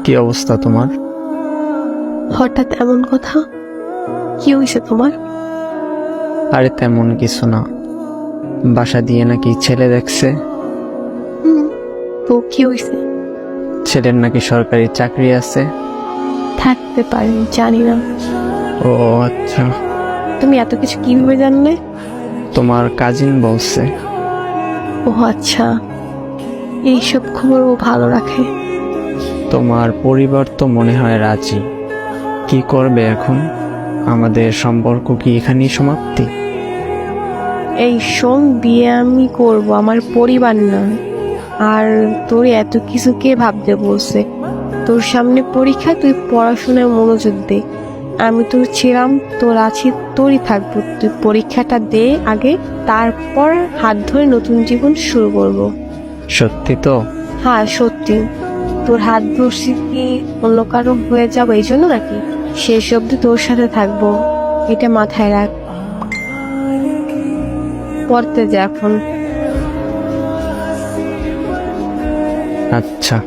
কি অবস্থা তোমার? হঠাৎ এমন কথা? কি হয়েছে তোমার? আরে তেমন কিছু না, বাসা দিয়ে নাকি ছেলে দেখছে। হুম, তো কি হয়েছে? ছেলের নাকি সরকারি চাকরি আছে। থাকতে পারে, জানি না। ও আচ্ছা, তুমি এত কিছু কিভাবে জানলে? তোমার কাজিন বলছে। ও আচ্ছা, এইসব খবর ও ভালো রাখে। তোমার পরিবার তো মনে হয় রাজি। কি করবে এখন? আমাদের সম্পর্ক কি এখানেই সমাপ্তি? এই শোন, বিয়ে আমি করব, আমার পরিবার না। আর তোর এত কিছু কে ভাবতে বলছে? তোর সামনে পরীক্ষা, তুই পড়াশোনায় মনোযোগ দে। আমি তোর ছিলাম, তোর আছি, তোরই থাকবো। তুই পরীক্ষাটা দে আগে, তারপর হাত ধরে নতুন জীবন শুরু করব। সত্যি তো? হ্যাঁ সত্যি। তোর হাত ধরছি কি অন্য কারো হয়ে যাবো এই জন্য নাকি? শেষ অব্দি তোর সাথে থাকবো, এটা মাথায় রাখ। পড়তে যা এখন। আচ্ছা।